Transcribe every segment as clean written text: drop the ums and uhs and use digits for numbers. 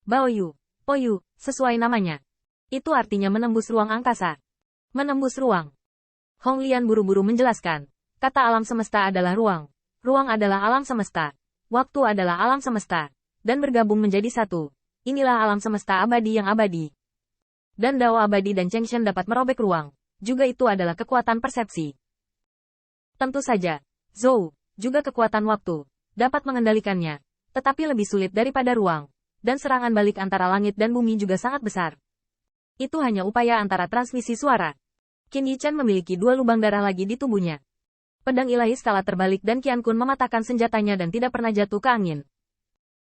Baoyu, Poyu, sesuai namanya. Itu artinya menembus ruang angkasa. Menembus ruang. Hong Lian buru-buru menjelaskan. Kata alam semesta adalah ruang. Ruang adalah alam semesta. Waktu adalah alam semesta. Dan bergabung menjadi satu. Inilah alam semesta abadi yang abadi. Dan Dao abadi dan Chengshen dapat merobek ruang. Juga itu adalah kekuatan persepsi. Tentu saja, Zhou, juga kekuatan waktu, dapat mengendalikannya. Tetapi lebih sulit daripada ruang. Dan serangan balik antara langit dan bumi juga sangat besar. Itu hanya upaya antara transmisi suara. Qin Yichan memiliki 2 lubang darah lagi di tubuhnya. Pedang ilahi skala terbalik dan Qian Kun mematahkan senjatanya dan tidak pernah jatuh ke angin.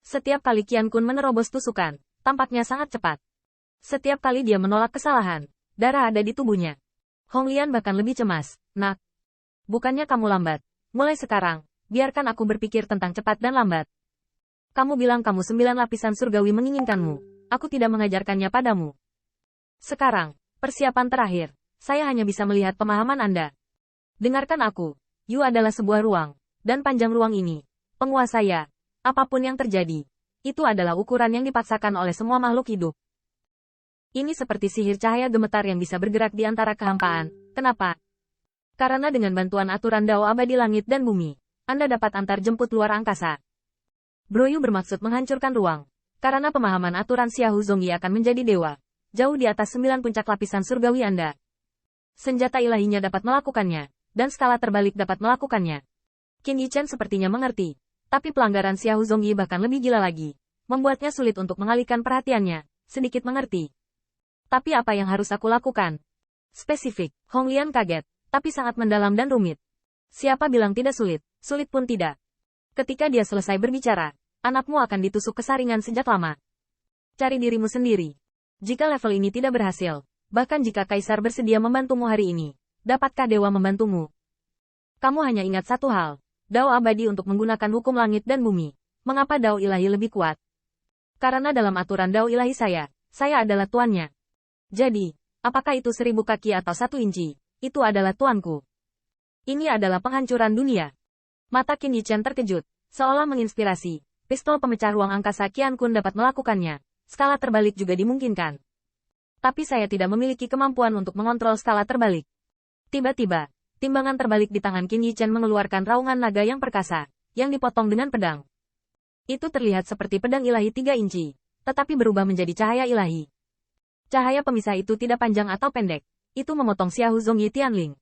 Setiap kali Qian Kun menerobos tusukan, tampaknya sangat cepat. Setiap kali dia menolak kesalahan, darah ada di tubuhnya. Hong Lian bahkan lebih cemas. Nak, bukannya kamu lambat. Mulai sekarang, biarkan aku berpikir tentang cepat dan lambat. Kamu bilang kamu 9 lapisan surgawi menginginkanmu. Aku tidak mengajarkannya padamu. Sekarang, persiapan terakhir. Saya hanya bisa melihat pemahaman Anda. Dengarkan aku. Yu adalah sebuah ruang. Dan panjang ruang ini. Penguasa ya. Apapun yang terjadi. Itu adalah ukuran yang dipaksakan oleh semua makhluk hidup. Ini seperti sihir cahaya gemetar yang bisa bergerak di antara kehampaan. Kenapa? Karena dengan bantuan aturan Dao abadi langit dan bumi, Anda dapat antar jemput luar angkasa. Broyu bermaksud menghancurkan ruang. Karena pemahaman aturan Xiaohu Zongyi akan menjadi dewa. Jauh di atas 9 puncak lapisan surgawi Anda. Senjata ilahinya dapat melakukannya. Dan skala terbalik dapat melakukannya. Qin Yichan sepertinya mengerti. Tapi pelanggaran Xiaohu Zongyi bahkan lebih gila lagi. Membuatnya sulit untuk mengalihkan perhatiannya. Sedikit mengerti. Tapi apa yang harus aku lakukan? Spesifik, Hong Lian kaget, tapi sangat mendalam dan rumit. Siapa bilang tidak sulit? Sulit pun tidak. Ketika dia selesai berbicara, anakmu akan ditusuk kesaringan sejak lama. Cari dirimu sendiri. Jika level ini tidak berhasil, bahkan jika Kaisar bersedia membantumu hari ini, dapatkah dewa membantumu? Kamu hanya ingat satu hal, Dao abadi untuk menggunakan hukum langit dan bumi. Mengapa Dao ilahi lebih kuat? Karena dalam aturan Dao ilahi saya adalah tuannya. Jadi, apakah itu 1000 kaki atau 1 inci, itu adalah tuanku. Ini adalah penghancuran dunia. Mata Qin Yichan terkejut, seolah menginspirasi. Pistol pemecah ruang angkasa Qian Kun dapat melakukannya. Skala terbalik juga dimungkinkan. Tapi saya tidak memiliki kemampuan untuk mengontrol skala terbalik. Tiba-tiba, timbangan terbalik di tangan Qin Yichan mengeluarkan raungan naga yang perkasa, yang dipotong dengan pedang. Itu terlihat seperti pedang ilahi 3 inci, tetapi berubah menjadi cahaya ilahi. Cahaya pemisah itu tidak panjang atau pendek. Itu memotong Xiaohu Zongyi Tianling.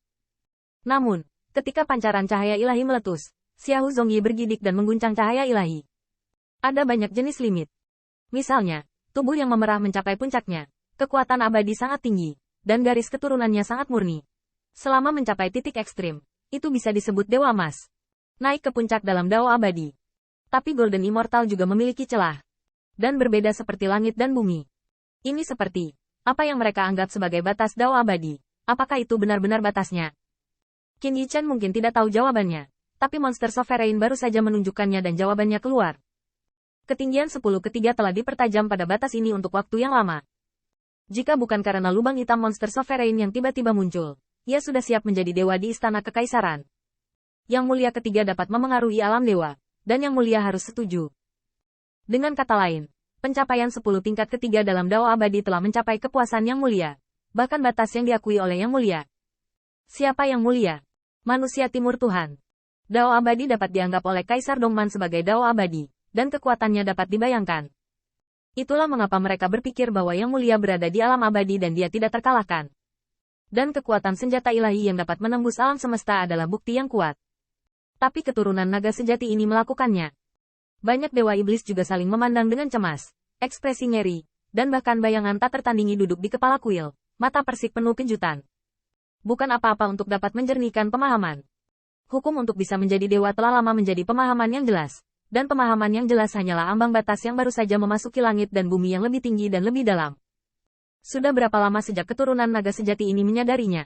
Namun, ketika pancaran cahaya ilahi meletus, Xiaohu Zongyi bergidik dan mengguncang cahaya ilahi. Ada banyak jenis limit. Misalnya, tubuh yang memerah mencapai puncaknya, kekuatan abadi sangat tinggi, dan garis keturunannya sangat murni. Selama mencapai titik ekstrim, itu bisa disebut Dewa Emas. Naik ke puncak dalam Dao abadi. Tapi Golden Immortal juga memiliki celah. Dan berbeda seperti langit dan bumi. Ini seperti apa yang mereka anggap sebagai batas Dao abadi. Apakah itu benar-benar batasnya? Qin Yichan mungkin tidak tahu jawabannya. Tapi monster Sovereign baru saja menunjukkannya dan jawabannya keluar. Ketinggian 10 ketiga telah dipertajam pada batas ini untuk waktu yang lama. Jika bukan karena lubang hitam monster Sovereign yang tiba-tiba muncul, ia sudah siap menjadi dewa di istana kekaisaran. Yang mulia ketiga dapat memengaruhi alam dewa, dan yang mulia harus setuju. Dengan kata lain, pencapaian 10 tingkat ketiga dalam Dao abadi telah mencapai kepuasan yang mulia. Bahkan batas yang diakui oleh yang mulia. Siapa yang mulia? Manusia timur Tuhan. Dao abadi dapat dianggap oleh Kaisar Dongman sebagai Dao abadi, dan kekuatannya dapat dibayangkan. Itulah mengapa mereka berpikir bahwa yang mulia berada di alam abadi dan dia tidak terkalahkan. Dan kekuatan senjata ilahi yang dapat menembus alam semesta adalah bukti yang kuat. Tapi keturunan naga sejati ini melakukannya. Banyak dewa iblis juga saling memandang dengan cemas, ekspresi ngeri, dan bahkan bayangan tak tertandingi duduk di kepala kuil, mata persik penuh kejutan. Bukan apa-apa untuk dapat menjernihkan pemahaman. Hukum untuk bisa menjadi dewa telah lama menjadi pemahaman yang jelas, dan pemahaman yang jelas hanyalah ambang batas yang baru saja memasuki langit dan bumi yang lebih tinggi dan lebih dalam. Sudah berapa lama sejak keturunan naga sejati ini menyadarinya?